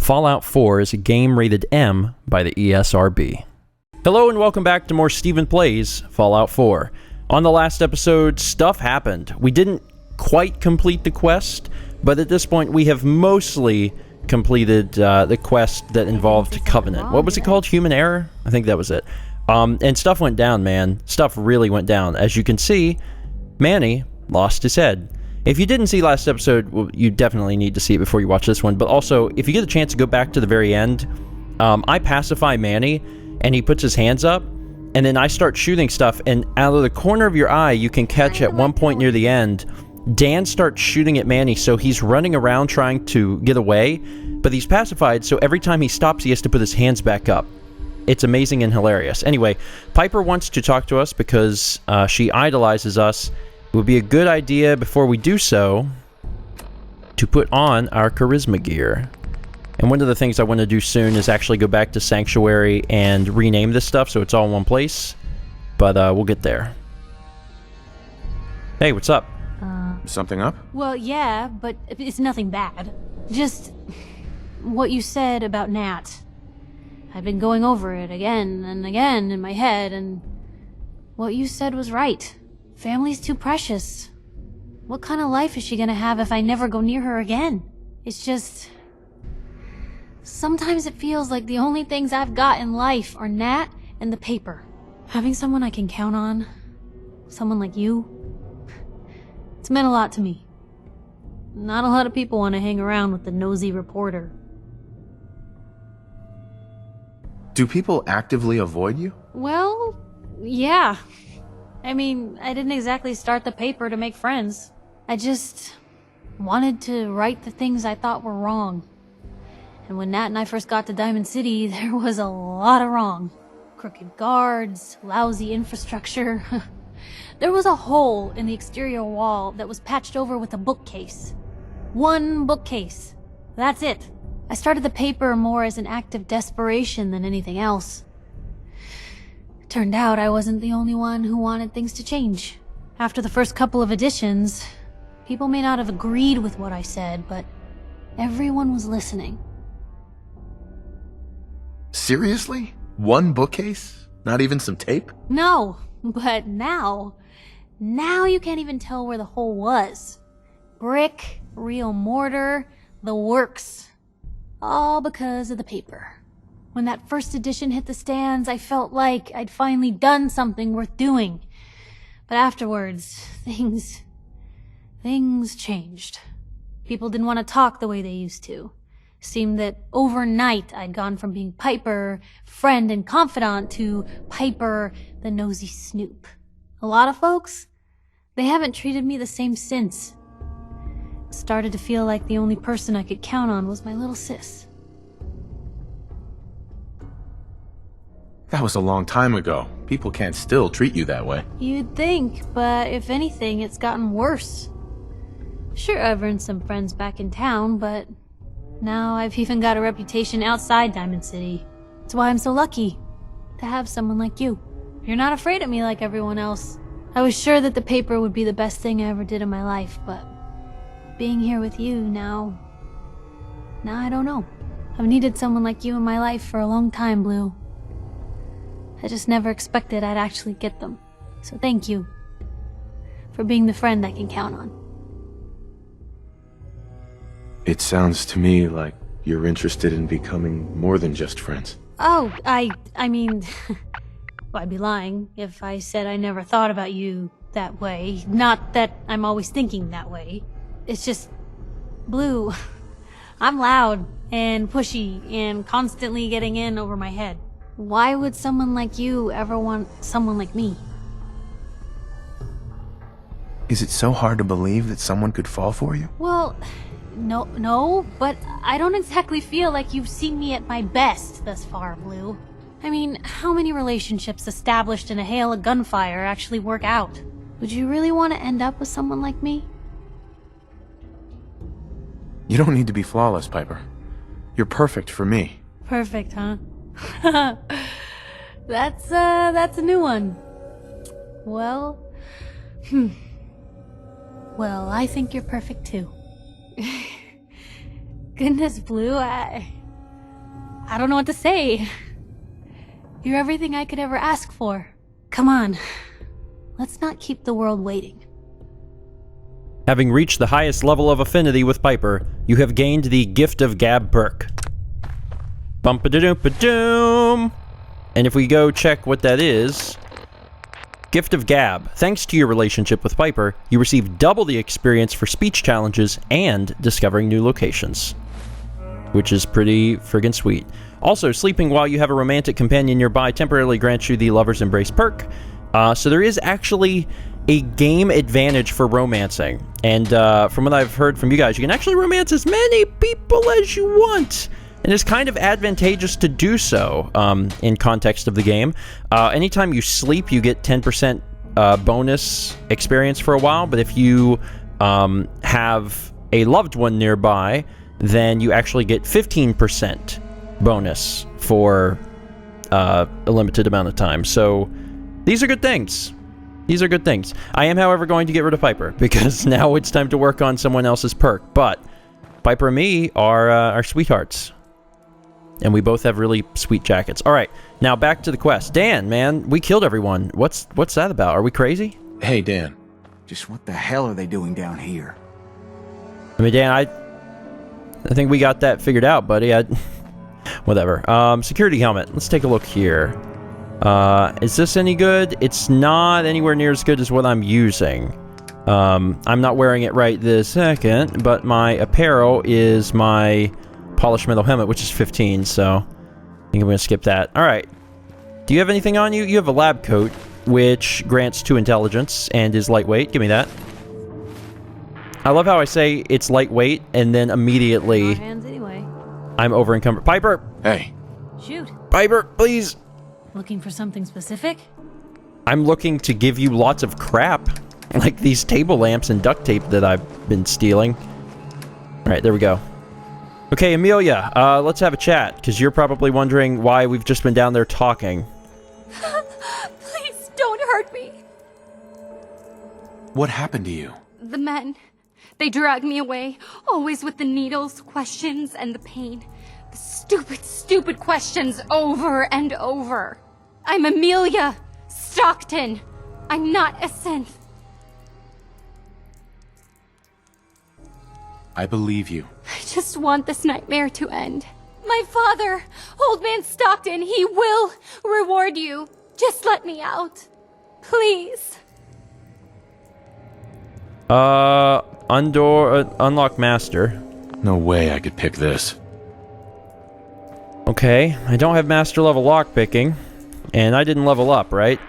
Fallout 4 is a game rated M by the ESRB. Hello and welcome back to more StephenPlays Fallout 4. On the last episode, stuff happened. We didn't quite complete the quest, but at this point we have mostly completed the quest that involved Covenant. What was it called? Human Error? I think that was it. And stuff went down, man. Stuff really went down. As you can see, Manny lost his head. If you didn't see last episode, well, you definitely need to see it before you watch this one. But also, if you get a chance to go back to the very end, I pacify Manny, and he puts his hands up, and then I start shooting stuff, and out of the corner of your eye, you can catch at one point near the end, Dan starts shooting at Manny, so he's running around trying to get away, but he's pacified, so every time he stops, he has to put his hands back up. It's amazing and hilarious. Anyway, Piper wants to talk to us because she idolizes us. It would be a good idea, before we do so, to put on our charisma gear. And one of the things I want to do soon is actually go back to Sanctuary and rename this stuff so it's all in one place. But we'll get there. Hey, what's up? Something up? Well, yeah, but it's nothing bad. Just what you said about Nat. I've been going over it again and again in my head, and what you said was right. Family's too precious. What kind of life is she gonna have if I never go near her again? It's just... sometimes it feels like the only things I've got in life are Nat and the paper. Having someone I can count on, someone like you, it's meant a lot to me. Not a lot of people want to hang around with the nosy reporter. Do people actively avoid you? Well, yeah. I mean, I didn't exactly start the paper to make friends. I just wanted to right the things I thought were wrong. And when Nat and I first got to Diamond City, there was a lot of wrong. Crooked guards, lousy infrastructure. There was a hole in the exterior wall that was patched over with a bookcase. One bookcase. That's it. I started the paper more as an act of desperation than anything else. Turned out I wasn't the only one who wanted things to change. After the first couple of editions, people may not have agreed with what I said, but everyone was listening. Seriously? One bookcase? Not even some tape? No, but now you can't even tell where the hole was. Brick, real mortar, the works. All because of the paper. When that first edition hit the stands, I felt like I'd finally done something worth doing. But afterwards, things changed. People didn't want to talk the way they used to. Seemed that overnight I'd gone from being Piper, friend and confidant, to Piper, the nosy snoop. A lot of folks, they haven't treated me the same since. It started to feel like the only person I could count on was my little sis. That was a long time ago. People can't still treat you that way. You'd think, but if anything, it's gotten worse. Sure, I've earned some friends back in town, but now I've even got a reputation outside Diamond City. That's why I'm so lucky to have someone like you. You're not afraid of me like everyone else. I was sure that the paper would be the best thing I ever did in my life, but being here with you now I don't know. I've needed someone like you in my life for a long time, Blue. I just never expected I'd actually get them. So thank you for being the friend I can count on. It sounds to me like you're interested in becoming more than just friends. Oh, I mean, well, I'd be lying if I said I never thought about you that way. Not that I'm always thinking that way. It's just, Blue, I'm loud and pushy and constantly getting in over my head. Why would someone like you ever want someone like me? Is it so hard to believe that someone could fall for you? Well, no, but I don't exactly feel like you've seen me at my best thus far, Blue. I mean, how many relationships established in a hail of gunfire actually work out? Would you really want to end up with someone like me? You don't need to be flawless, Piper. You're perfect for me. Perfect, huh? That's a new one. Well, I think you're perfect too. Goodness, Blue, I don't know what to say. You're everything I could ever ask for. Come on. Let's not keep the world waiting. Having reached the highest level of affinity with Piper, you have gained the Gift of Gab perk. Bump-a-da-doom-a-doom! And if we go check what that is... Gift of Gab. Thanks to your relationship with Piper, you receive double the experience for speech challenges and discovering new locations. Which is pretty friggin' sweet. Also, sleeping while you have a romantic companion nearby temporarily grants you the Lover's Embrace perk. So there is actually a game advantage for romancing. And from what I've heard from you guys, you can actually romance as many people as you want. And it's kind of advantageous to do so in context of the game. Anytime you sleep, you get 10% bonus experience for a while. But if you have a loved one nearby, then you actually get 15% bonus for a limited amount of time. So these are good things. These are good things. I am, however, going to get rid of Piper because now it's time to work on someone else's perk. But Piper and me are sweethearts. And we both have really sweet jackets. All right, now back to the quest. Dan, man, we killed everyone. What's that about? Are we crazy? Hey, Dan. Just what the hell are they doing down here? I mean, Dan, I think we got that figured out, buddy. Whatever. Security helmet. Let's take a look here. Is this any good? It's not anywhere near as good as what I'm using. I'm not wearing it right this second, but my apparel is my polished metal helmet, which is 15, so I think I'm going to skip that. All right. Do you have anything on you? You have a lab coat, which grants 2 intelligence and is lightweight. Give me that. I love how I say it's lightweight, and then immediately Our hands anyway. I'm over-encumbered. Piper! Hey. Shoot. Piper, please! Looking for something specific? I'm looking to give you lots of crap, like these table lamps and duct tape that I've been stealing. All right, there we go. Okay, Amelia, let's have a chat, because you're probably wondering why we've just been down there talking. Please don't hurt me. What happened to you? The men, they dragged me away, always with the needles, questions, and the pain. The stupid, stupid questions over and over. I'm Amelia Stockton. I'm not a synth. I believe you. I just want this nightmare to end. My father, Old Man Stockton, he will reward you. Just let me out. Please. Unlock master. No way I could pick this. Okay, I don't have master level lockpicking, and I didn't level up, right?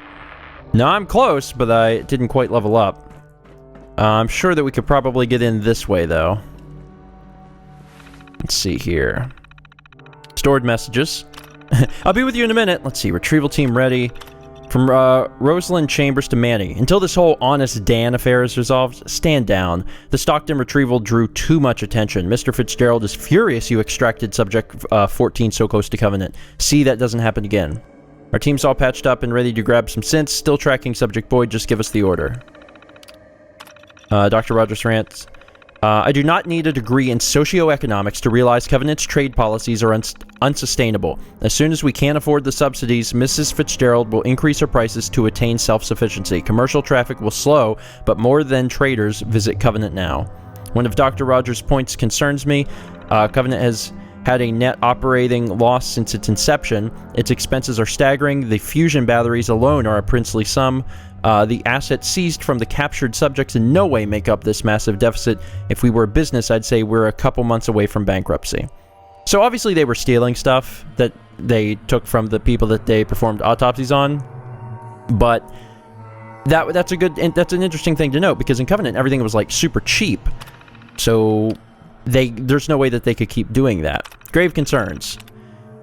No, I'm close, but I didn't quite level up. I'm sure that we could probably get in this way, though. Let's see here. Stored messages. I'll be with you in a minute. Let's see. Retrieval team ready. From Rosalind Chambers to Manny. Until this whole Honest Dan affair is resolved, stand down. The Stockton retrieval drew too much attention. Mr. Fitzgerald is furious you extracted Subject 14 so close to Covenant. See that doesn't happen again. Our team's all patched up and ready to grab some synths. Still tracking Subject Boyd. Just give us the order. Dr. Rogers rants. I do not need a degree in socioeconomics to realize Covenant's trade policies are unsustainable. As soon as we can't afford the subsidies, Mrs. Fitzgerald will increase her prices to attain self-sufficiency. Commercial traffic will slow, but more than traders visit Covenant now. One of Dr. Rogers' points concerns me. Covenant has had a net operating loss since its inception. Its expenses are staggering. The fusion batteries alone are a princely sum. The assets seized from the captured subjects in no way make up this massive deficit. If we were a business, I'd say we're a couple months away from bankruptcy. So obviously they were stealing stuff that they took from the people that they performed autopsies on. But that's an interesting thing to note, because in Covenant everything was like super cheap. So there's no way that they could keep doing that. Grave concerns.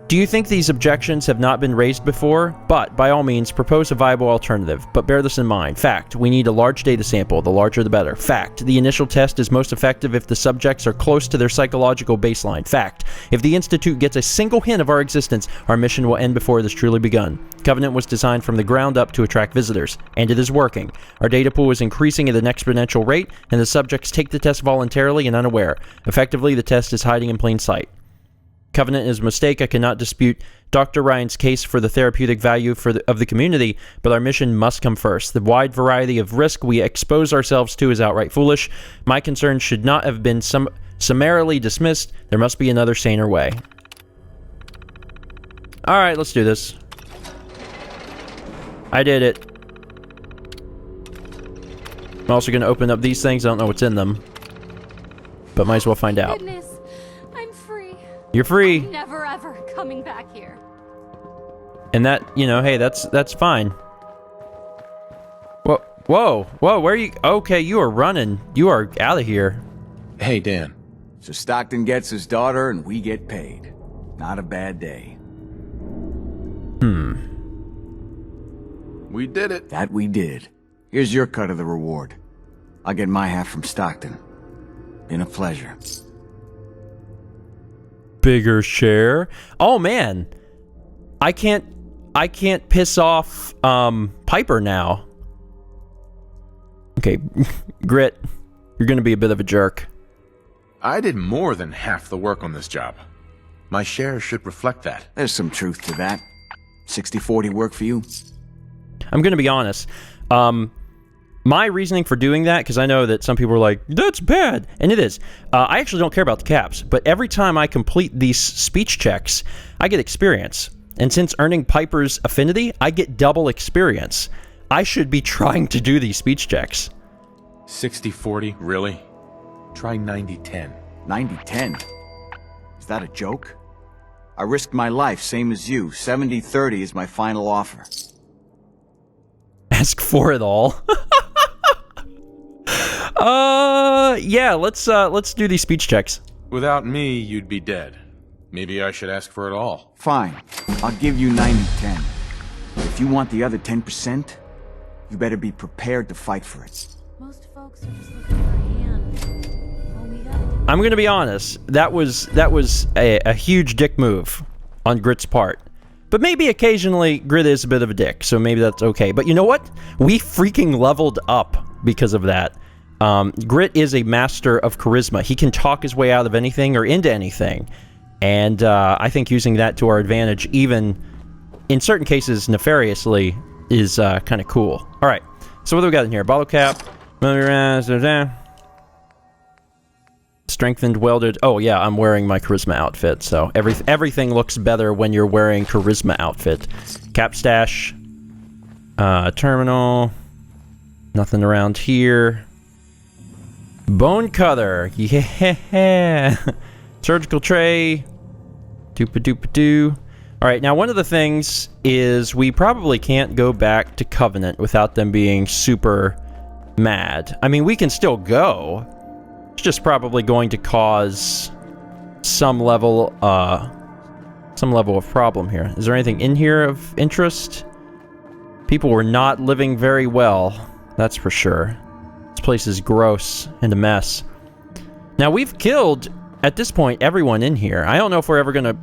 Do you think these objections have not been raised before? But, by all means, propose a viable alternative. But bear this in mind. Fact, we need a large data sample. The larger the better. Fact, the initial test is most effective if the subjects are close to their psychological baseline. Fact, if the Institute gets a single hint of our existence, our mission will end before it has truly begun. Covenant was designed from the ground up to attract visitors, and it is working. Our data pool is increasing at an exponential rate, and the subjects take the test voluntarily and unaware. Effectively, the test is hiding in plain sight. Covenant is a mistake. I cannot dispute Dr. Ryan's case for the therapeutic value of the community, but our mission must come first. The wide variety of risk we expose ourselves to is outright foolish. My concerns should not have been summarily dismissed. There must be another saner way. Alright, let's do this. I did it. I'm also going to open up these things. I don't know what's in them, but might as well find out. Goodness, I'm free. You're free. I'm never ever coming back here. And that, you know, hey, that's fine. Whoa, where are you? Okay, you are running. You are out of here. Hey, Dan. So Stockton gets his daughter and we get paid. Not a bad day. We did it. That we did. Here's your cut of the reward. I'll get my half from Stockton. Been a pleasure. Bigger share. Oh man, I can't piss off Piper now. Okay, Grit, you're gonna be a bit of a jerk. I did more than half the work on this job. My share should reflect that. There's some truth to that. 60-40 work for you? I'm gonna be honest. My reasoning for doing that, because I know that some people are like, that's bad, and it is. I actually don't care about the caps, but every time I complete these speech checks, I get experience. And since earning Piper's affinity, I get double experience. I should be trying to do these speech checks. 60-40, really? Try 90-10. 90-10? Is that a joke? I risked my life, same as you. 70-30 is my final offer. Ask for it all. Yeah, let's do these speech checks. Without me, you'd be dead. Maybe I should ask for it all. Fine. I'll give you 90-10. But if you want the other 10%, you better be prepared to fight for it. Most folks are just looking for a hand. All we gotta do. I'm gonna be honest. That was a huge dick move on Grit's part. But maybe occasionally Grit is a bit of a dick, so maybe that's okay. But you know what? We freaking leveled up because of that. Grit is a master of charisma. He can talk his way out of anything or into anything. And I think using that to our advantage, even in certain cases nefariously, is kind of cool. All right, so what do we got in here? Bottle cap. Strengthened, welded. Oh yeah, I'm wearing my charisma outfit, so everything looks better when you're wearing charisma outfit. Cap stash. Terminal. Nothing around here. Bone cutter. Yeah. Surgical tray. Doopa-doopa-doo. Alright, now one of the things is we probably can't go back to Covenant without them being super mad. I mean, we can still go. It's just probably going to cause some level of problem here. Is there anything in here of interest? People were not living very well, that's for sure. This place is gross and a mess. Now, we've killed, at this point, everyone in here. I don't know if we're ever going to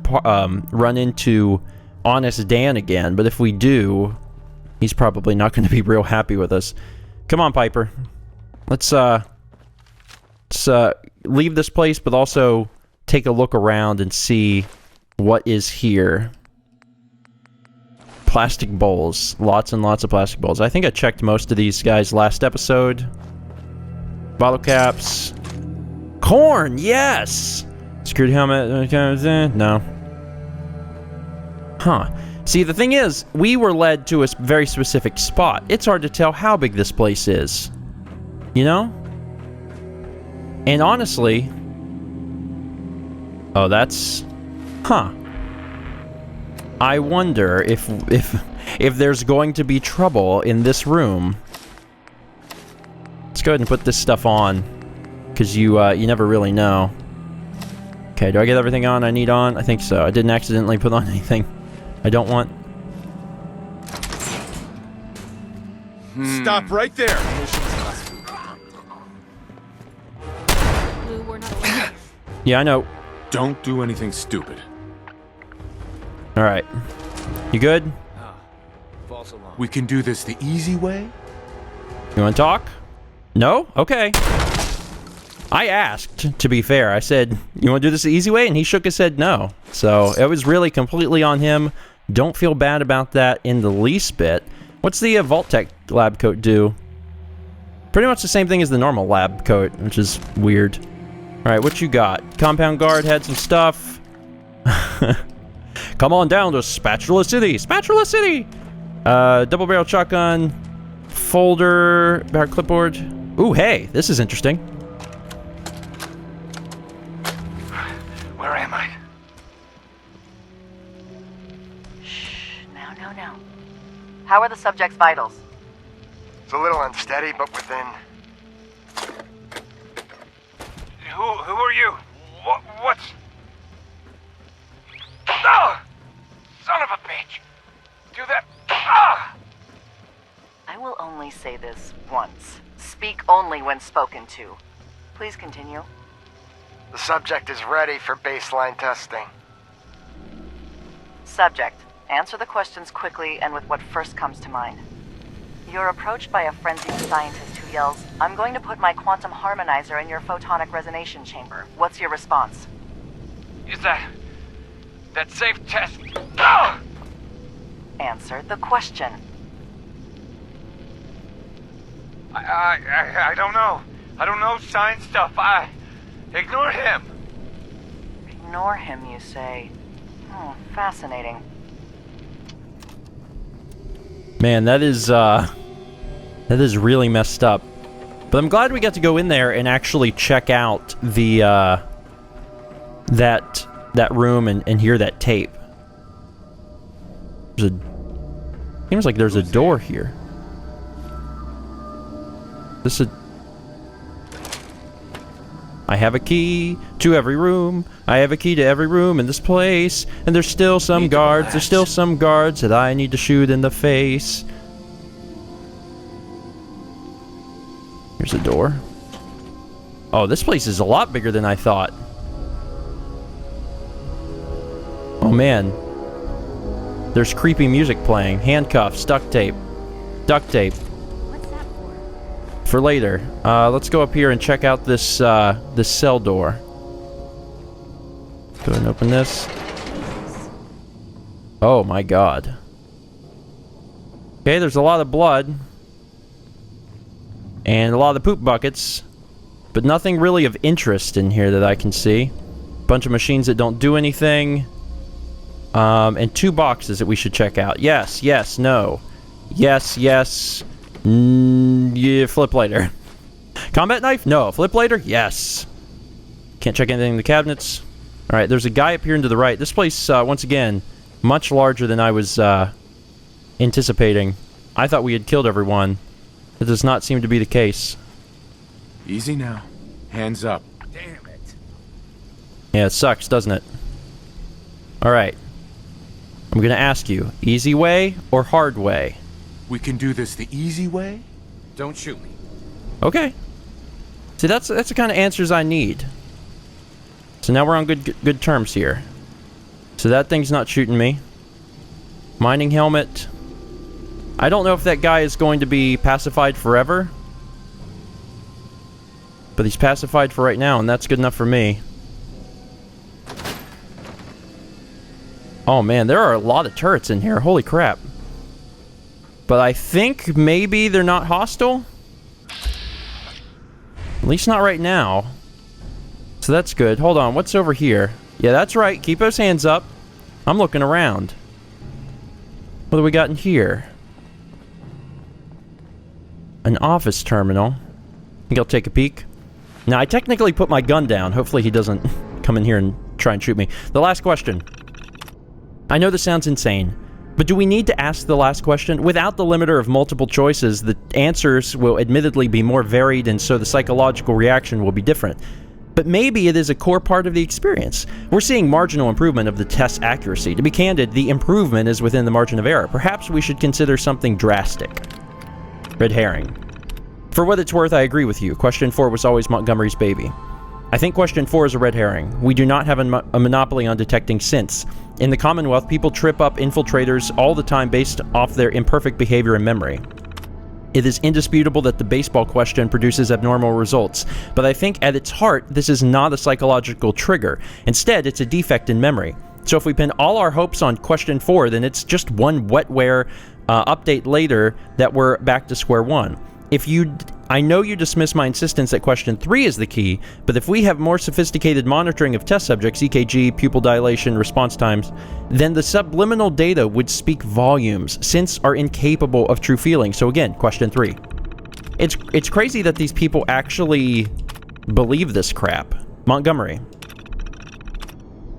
run into Honest Dan again, but if we do, he's probably not going to be real happy with us. Come on, Piper. Let's leave this place, but also take a look around and see what is here. Plastic bowls. Lots and lots of plastic bowls. I think I checked most of these guys last episode. Bottle caps. Corn, yes! Security helmet. No. Huh. See, the thing is, we were led to a very specific spot. It's hard to tell how big this place is. You know? And honestly... Oh, that's... Huh. I wonder if there's going to be trouble in this room. Let's go ahead and put this stuff on, because you never really know. Okay, do I get everything on I need on? I think so. I didn't accidentally put on anything I don't want. Stop right there! Blue, we're not alone. Yeah, I know. Don't do anything stupid. Alright. You good? We can do this the easy way? You want to talk? No? Okay. I asked, to be fair. I said, you want to do this the easy way? And he shook his head no. So it was really completely on him. Don't feel bad about that in the least bit. What's the Vault-Tec lab coat do? Pretty much the same thing as the normal lab coat, which is weird. Alright, what you got? Compound guard had some stuff. Come on down to Spatula City! Spatula City! Double barrel shotgun. Folder. Bar clipboard. Ooh, hey, this is interesting. Where am I? Shh, no. How are the subject's vitals? It's a little unsteady, but within... Who are you? What's... Ah! Son of a bitch! Do that... Ah! I will only say this once. Speak only when spoken to. Please continue. The subject is ready for baseline testing. Subject, answer the questions quickly and with what first comes to mind. You're approached by a frenzied scientist who yells, "I'm going to put my quantum harmonizer in your photonic resonation chamber." What's your response? Is that safe test? Ah! Answer the question. I don't know. I don't know science stuff. Ignore him. Ignore him, you say. Fascinating. Man, that is really messed up. But I'm glad we got to go in there and actually check out the, that room and hear that tape. Seems like there's a door here. I have a key to every room. I have a key to every room in this place. And there's still some guards. There's still some guards that I need to shoot in the face. Here's a door. Oh, this place is a lot bigger than I thought. Oh, man. There's creepy music playing. Handcuffs, duct tape. Duct tape. What's that for? For later. Let's go up here and check out this cell door. Go ahead and open this. Oh my god. Okay, there's a lot of blood. And a lot of the poop buckets. But nothing really of interest in here that I can see. Bunch of machines that don't do anything. And 2 boxes that we should check out. Yes, yes, no. Yes, yes. Yeah, flip later. Combat knife? No. Flip later? Yes. Can't check anything in the cabinets. Alright, there's a guy up here and to the right. This place, once again, much larger than I was anticipating. I thought we had killed everyone. That does not seem to be the case. Easy now. Hands up. Damn it. Yeah, it sucks, doesn't it? Alright. I'm gonna ask you, easy way or hard way? We can do this the easy way? Don't shoot me. Okay. See, that's the kind of answers I need. So now we're on good terms here. So that thing's not shooting me. Mining helmet. I don't know if that guy is going to be pacified forever. But he's pacified for right now, and that's good enough for me. Oh man, there are a lot of turrets in here. Holy crap. But I think maybe they're not hostile. At least not right now. So that's good. Hold on, what's over here? Yeah, that's right. Keep those hands up. I'm looking around. What do we got in here? An office terminal. I think I'll take a peek. Now, I technically put my gun down. Hopefully he doesn't come in here and try and shoot me. The last question. I know this sounds insane, but do we need to ask the last question? Without the limiter of multiple choices, the answers will admittedly be more varied, and so the psychological reaction will be different. But maybe it is a core part of the experience. We're seeing marginal improvement of the test's accuracy. To be candid, the improvement is within the margin of error. Perhaps we should consider something drastic. Red herring. For what it's worth, I agree with you. Question 4 was always Montgomery's baby. I think question 4 is a red herring. We do not have a monopoly on detecting synths. In the Commonwealth, people trip up infiltrators all the time based off their imperfect behavior and memory. It is indisputable that the baseball question produces abnormal results, but I think at its heart, this is not a psychological trigger. Instead, it's a defect in memory. So if we pin all our hopes on question 4, then it's just one wetware update later that we're back to square one. I know you dismiss my insistence that question 3 is the key, but if we have more sophisticated monitoring of test subjects, EKG, pupil dilation, response times, then the subliminal data would speak volumes, since are incapable of true feeling. So again, question 3. It's crazy that these people actually believe this crap. Montgomery.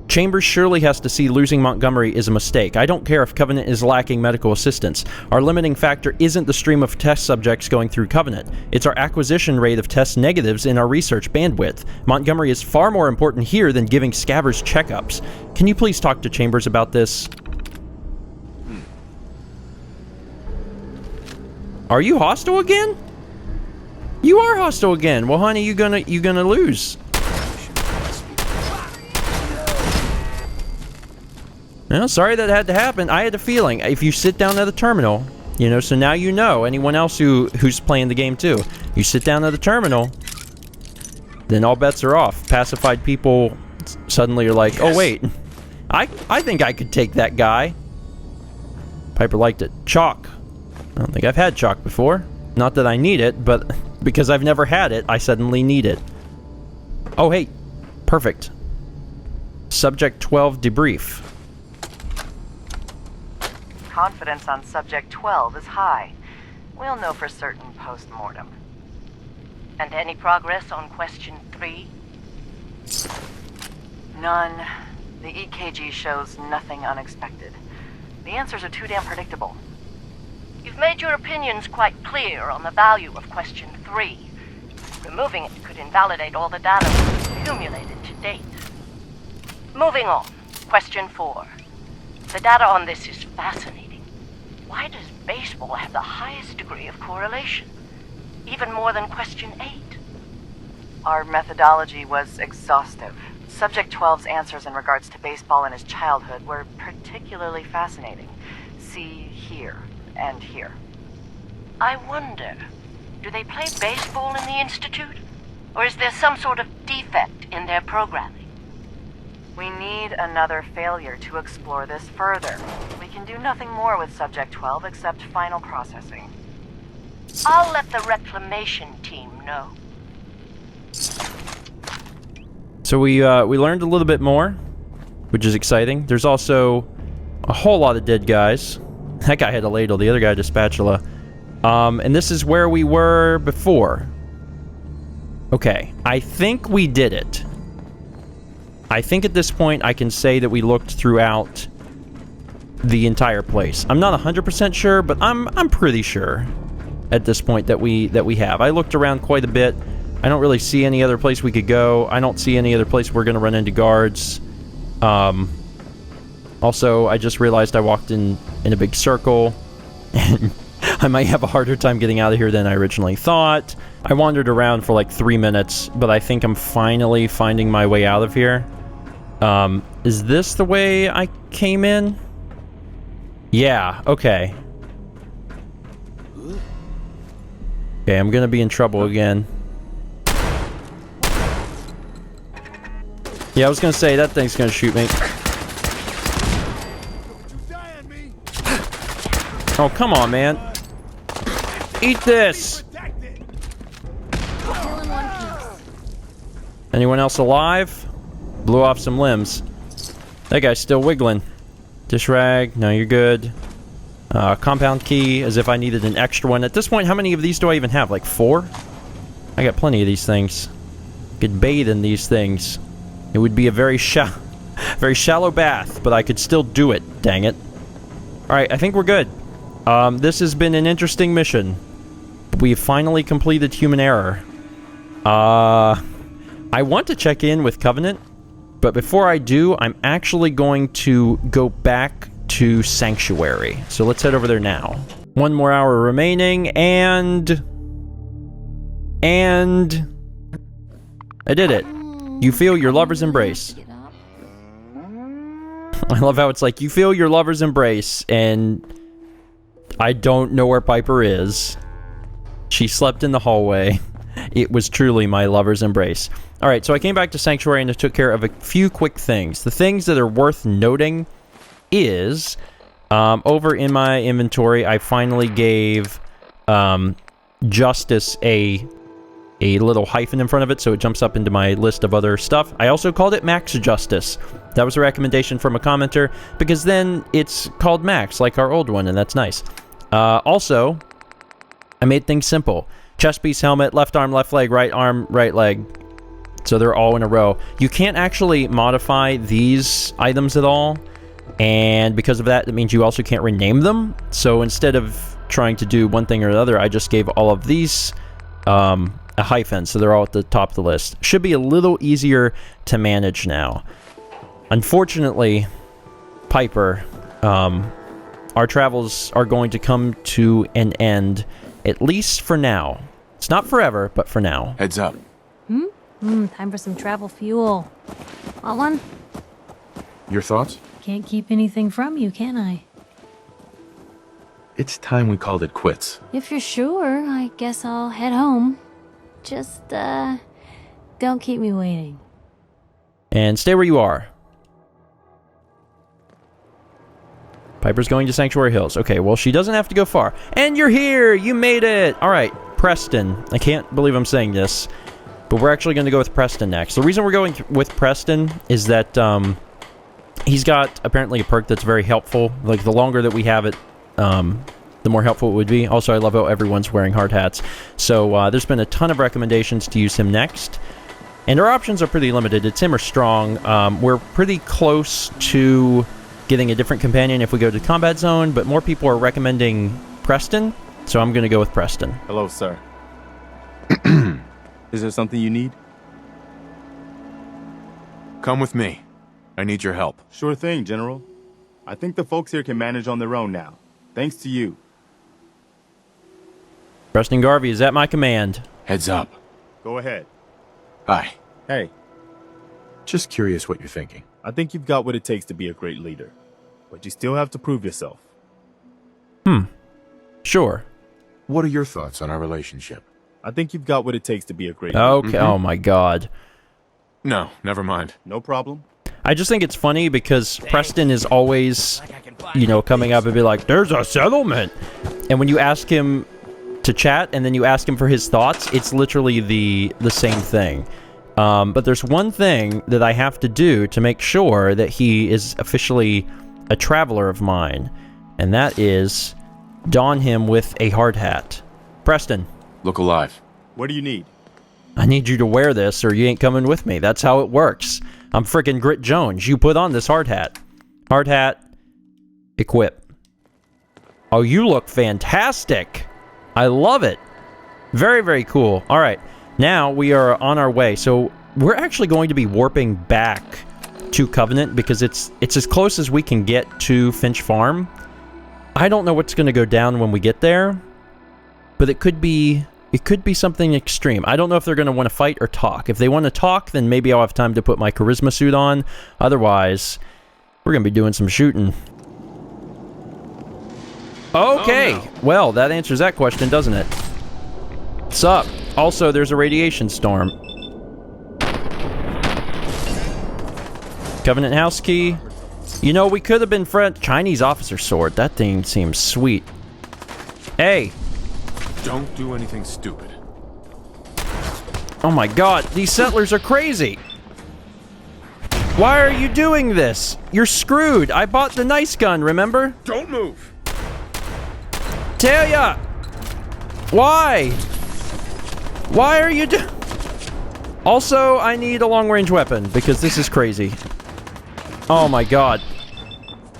Chambers surely has to see losing Montgomery is a mistake. I don't care if Covenant is lacking medical assistance. Our limiting factor isn't the stream of test subjects going through Covenant. It's our acquisition rate of test negatives in our research bandwidth. Montgomery is far more important here than giving scabbers checkups. Can you please talk to Chambers about this? Are you hostile again? You are hostile again. Well, honey, you gonna lose. Well, sorry that had to happen. I had a feeling. If you sit down at the terminal, you know, so now you know, anyone else who's playing the game too, you sit down at the terminal, then all bets are off. Pacified people suddenly are like, oh wait, I think I could take that guy. Piper liked it. Chalk. I don't think I've had chalk before. Not that I need it, but because I've never had it, I suddenly need it. Oh hey, perfect. Subject 12 debrief. Confidence on subject 12 is high. We'll know for certain post-mortem. And any progress on question 3? None. The EKG shows nothing unexpected. The answers are too damn predictable. You've made your opinions quite clear on the value of question 3. Removing it could invalidate all the data we've accumulated to date. Moving on. Question 4. The data on this is fascinating. Why does baseball have the highest degree of correlation? Even more than question 8. Our methodology was exhaustive. Subject 12's answers in regards to baseball in his childhood were particularly fascinating. See here and here. I wonder, do they play baseball in the Institute? Or is there some sort of defect in their programming? We need another failure to explore this further. We can do nothing more with Subject 12 except final processing. I'll let the reclamation team know. So we learned a little bit more, which is exciting. There's also a whole lot of dead guys. That guy had a ladle, the other guy had a spatula. And this is where we were before. Okay, I think we did it. I think at this point I can say that we looked throughout the entire place. I'm not 100% sure, but I'm pretty sure at this point that we have. I looked around quite a bit. I don't really see any other place we could go. I don't see any other place we're going to run into guards. Also, I just realized I walked in a big circle, and I might have a harder time getting out of here than I originally thought. I wandered around for like 3 minutes, but I think I'm finally finding my way out of here. Is this the way I came in? Yeah, okay. Okay, I'm gonna be in trouble again. Yeah, I was gonna say, that thing's gonna shoot me. Oh, come on, man. Eat this! Anyone else alive? Blew off some limbs. That guy's still wiggling. Dish rag. No, you're good. Compound key, as if I needed an extra one. At this point, how many of these do I even have? Like 4? I got plenty of these things. Could bathe in these things. It would be a very shallow bath, but I could still do it. Dang it. Alright, I think we're good. This has been an interesting mission. We've finally completed human error. I want to check in with Covenant, but before I do, I'm actually going to go back to Sanctuary. So let's head over there now. 1 more hour remaining, and I did it. You feel your lover's embrace. I love how it's like, you feel your lover's embrace, and I don't know where Piper is. She slept in the hallway. It was truly my lover's embrace. Alright, so I came back to Sanctuary and I took care of a few quick things. The things that are worth noting is, over in my inventory, I finally gave Justice a little hyphen in front of it, so it jumps up into my list of other stuff. I also called it Max Justice. That was a recommendation from a commenter, because then it's called Max, like our old one, and that's nice. Also, I made things simple. Chest piece, helmet, left arm, left leg, right leg. So they're all in a row. You can't actually modify these items at all, and because of that, it means you also can't rename them. So instead of trying to do one thing or another, I just gave all of these a hyphen, so they're all at the top of the list. Should be a little easier to manage now. Unfortunately, Piper, our travels are going to come to an end, at least for now. It's not forever, but for now. Heads up. Time for some travel fuel. Want one? Your thoughts? Can't keep anything from you, can I? It's time we called it quits. If you're sure, I guess I'll head home. Just, don't keep me waiting. And stay where you are. Piper's going to Sanctuary Hills. Okay, well, she doesn't have to go far. And you're here! You made it! Alright, Preston. I can't believe I'm saying this, but we're actually going to go with Preston next. The reason we're going with Preston is that, he's got, apparently, a perk that's very helpful. Like, the longer that we have it, the more helpful it would be. Also, I love how everyone's wearing hard hats. So, there's been a ton of recommendations to use him next. And our options are pretty limited. It's him or Strong. We're pretty close to getting a different companion if we go to Combat Zone, but more people are recommending Preston, so I'm going to go with Preston. Hello, sir. Is there something you need? Come with me. I need your help. Sure thing, General. I think the folks here can manage on their own now. Thanks to you. Preston Garvey is at my command. Heads up. Go ahead. Hi. Hey, Just curious what you're thinking. I think you've got what it takes to be a great leader. But you still have to prove yourself. Sure. What are your thoughts on our relationship? I think you've got what it takes to be a great leader. Okay, oh my god. No, never mind. No problem. I just think it's funny because Preston is always, you know, coming up and be like, there's a settlement. And when you ask him to chat and then you ask him for his thoughts, it's literally the same thing. But there's one thing that I have to do to make sure that he is officially a traveler of mine. And that is don him with a hard hat. Preston. Look alive. What do you need? I need you to wear this or you ain't coming with me. That's how it works. I'm frickin' Grit Jones. You put on this hard hat. Hard hat. Equip. Oh, you look fantastic. I love it. Very, very cool. All right. Now we are on our way. So we're actually going to be warping back to Covenant because it's as close as we can get to Finch Farm. I don't know what's going to go down when we get there, but it could be something extreme. I don't know if they're going to want to fight or talk. If they want to talk, then maybe I'll have time to put my charisma suit on. Otherwise, we're going to be doing some shooting. Okay. Oh, no. Well, that answers that question, doesn't it? What's up? Also, there's a radiation storm. Covenant house key. You know, we could have been friends. Chinese officer sword. That thing seems sweet. Hey. Don't do anything stupid. Oh my god, these settlers are crazy. Why are you doing this? You're screwed. I bought the nice gun, remember? Don't move! Tell ya! Why? Why are you Also, I need a long-range weapon, because this is crazy. Oh my god.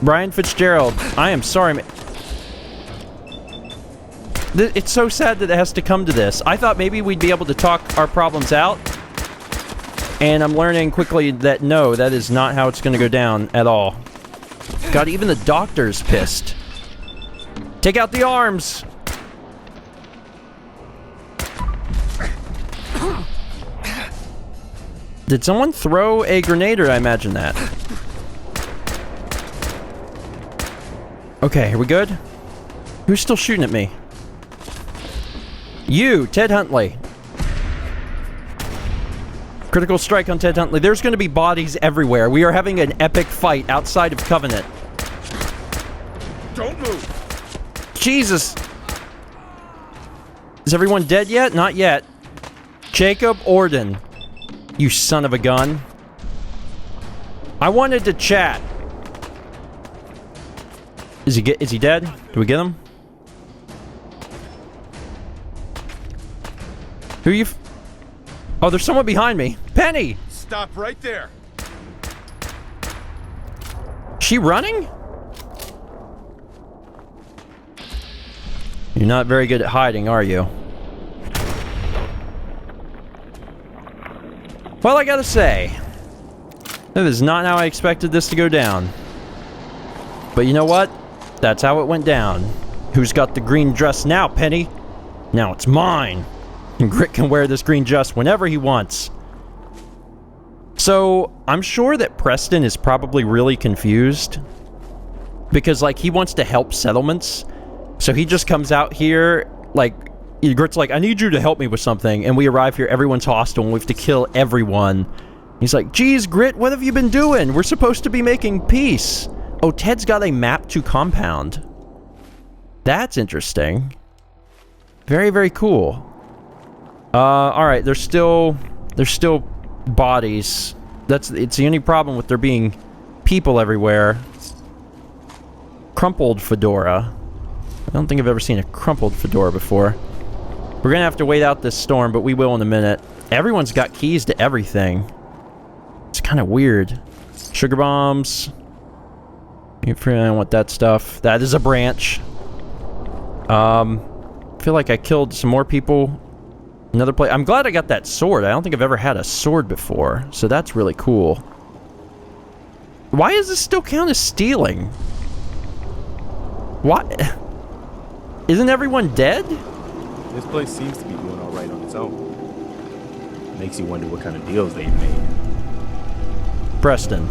Brian Fitzgerald, I am sorry, man. It's so sad that it has to come to this. I thought maybe we'd be able to talk our problems out. And I'm learning quickly that no, that is not how it's going to go down at all. God, even the doctor's pissed. Take out the arms! Did someone throw a grenade, or I imagine that? Okay, are we good? Who's still shooting at me? You, Ted Huntley. Critical strike on Ted Huntley. There's going to be bodies everywhere. We are having an epic fight outside of Covenant. Don't move. Jesus. Is everyone dead yet? Not yet. Jacob Orden. You son of a gun. I wanted to chat. Is he dead? Do we get him? Who are you? Oh, there's someone behind me. Penny! Stop right there. She running? You're not very good at hiding, are you? Well, I gotta say, that is not how I expected this to go down. But you know what? That's how it went down. Who's got the green dress now, Penny? Now it's mine. And Grit can wear this green dress whenever he wants. So, I'm sure that Preston is probably really confused. Because, like, he wants to help settlements. So he just comes out here, like, Grit's like, I need you to help me with something. And we arrive here, everyone's hostile, and we have to kill everyone. He's like, geez, Grit, what have you been doing? We're supposed to be making peace. Oh, Ted's got a map to Compound. That's interesting. Very, very cool. Alright, there's still bodies. It's the only problem with there being people everywhere. Crumpled fedora. I don't think I've ever seen a crumpled fedora before. We're gonna have to wait out this storm, but we will in a minute. Everyone's got keys to everything. It's kind of weird. Sugar bombs. You don't want that stuff. That is a branch. I feel like I killed some more people. Another place. I'm glad I got that sword. I don't think I've ever had a sword before, so that's really cool. Why does this still count as stealing? What? Isn't everyone dead? This place seems to be doing all right on its own. Makes you wonder what kind of deals they've made. Preston,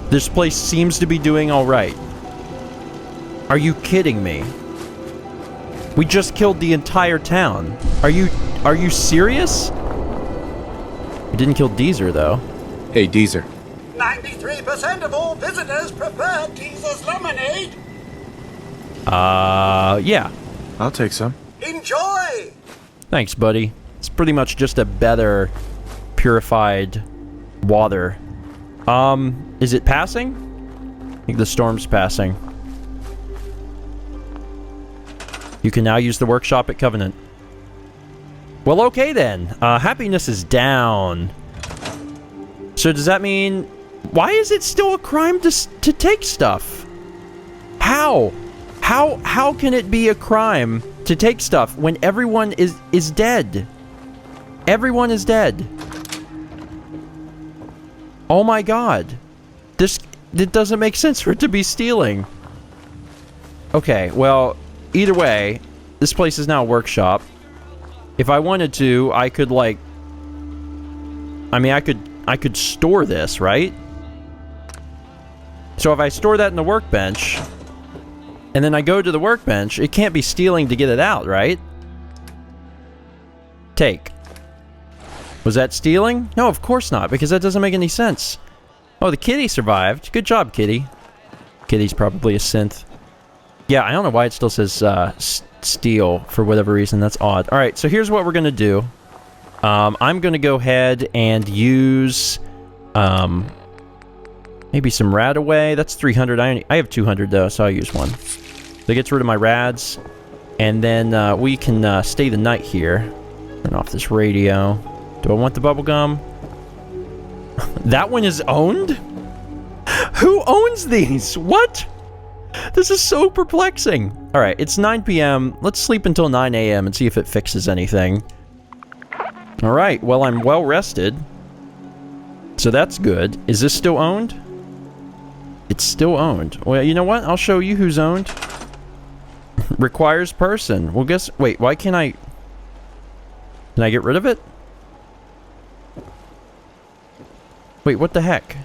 this place seems to be doing all right. Are you kidding me? We just killed the entire town. Are you serious? We didn't kill Deezer, though. Hey, Deezer. 93% of all visitors prefer Deezer's lemonade. Yeah. I'll take some. Enjoy! Thanks, buddy. It's pretty much just a better purified water. Is it passing? I think the storm's passing. You can now use the workshop at Covenant. Well, okay then. Happiness is down. So does that mean... Why is it still a crime to take stuff? How? How can it be a crime to take stuff when everyone is dead? Everyone is dead. Oh my god. It doesn't make sense for it to be stealing. Okay, well, either way, this place is now a workshop. If I wanted to, I could, like... I mean, I could store this, right? So if I store that in the workbench, and then I go to the workbench, it can't be stealing to get it out, right? Take. Was that stealing? No, of course not, because that doesn't make any sense. Oh, the kitty survived. Good job, kitty. Kitty's probably a synth. Yeah, I don't know why it still says steal for whatever reason. That's odd. Alright, so here's what we're going to do. I'm going to go ahead and use maybe some rad away. That's 300. I have 200 though, so I'll use one. That gets rid of my rads. And then we can stay the night here. Turn off this radio. Do I want the bubblegum? That one is owned? Who owns these? What? This is so perplexing. Alright, it's 9 p.m. Let's sleep until 9 a.m. and see if it fixes anything. Alright, well, I'm well rested. So that's good. Is this still owned? It's still owned. Well, you know what? I'll show you who's owned. Requires person. Well, guess... Wait, why can't I... Can I get rid of it? Wait, what the heck?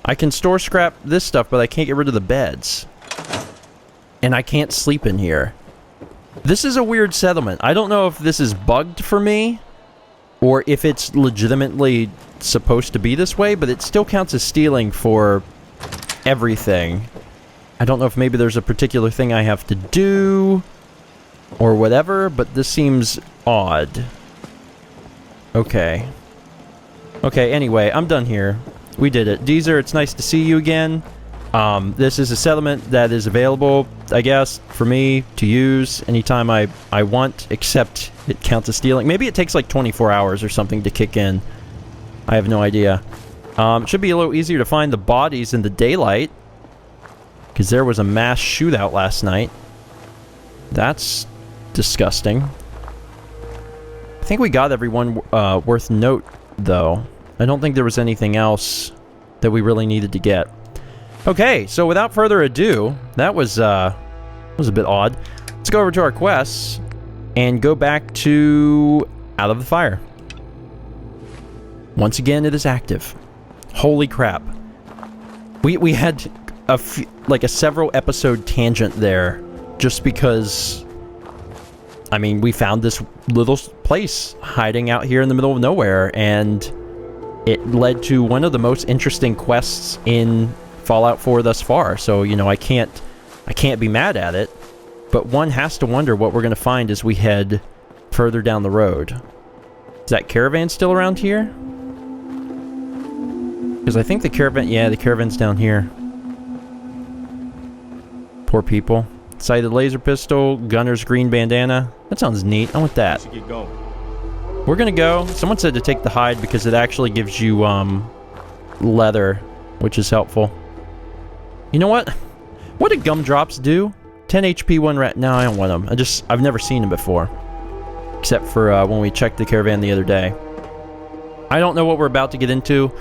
I can store scrap this stuff, but I can't get rid of the beds. And I can't sleep in here. This is a weird settlement. I don't know if this is bugged for me, or if it's legitimately supposed to be this way, but it still counts as stealing for everything. I don't know if maybe there's a particular thing I have to do, or whatever, but this seems odd. Okay. Okay, anyway, I'm done here. We did it. Deezer, it's nice to see you again. This is a settlement that is available, I guess, for me to use anytime I want, except it counts as stealing. Maybe it takes like 24 hours or something to kick in. I have no idea. It should be a little easier to find the bodies in the daylight, because there was a mass shootout last night. That's disgusting. I think we got everyone worth note, though. I don't think there was anything else that we really needed to get. Okay, so without further ado, that was a bit odd. Let's go over to our quests and go back to Out of the Fire. Once again, it is active. Holy crap. We had a several episode tangent there just because, I mean, we found this little place hiding out here in the middle of nowhere, and it led to one of the most interesting quests in Fallout 4 thus far. So, you know, I can't be mad at it, but one has to wonder what we're going to find as we head further down the road. Is that caravan still around here? Because I think the caravan, yeah, the caravan's down here. Poor people. Sighted laser pistol, gunner's green bandana. That sounds neat. I want that. Should get going. We're gonna go. Someone said to take the hide because it actually gives you leather, which is helpful. You know what? What do gumdrops do? 10 HP, 1 rat. No, I don't want them. I've never seen them before. Except for when we checked the caravan the other day. I don't know what we're about to get into,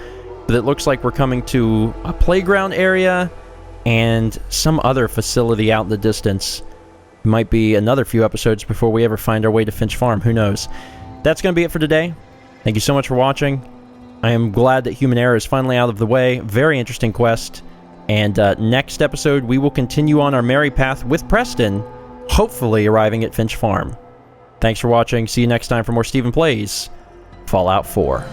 but it looks like we're coming to a playground area and some other facility out in the distance. Might be another few episodes before we ever find our way to Finch Farm. Who knows? That's going to be it for today. Thank you so much for watching. I am glad that human error is finally out of the way. Very interesting quest. And next episode, we will continue on our merry path with Preston, hopefully arriving at Finch Farm. Thanks for watching. See you next time for more Stephen Plays Fallout 4.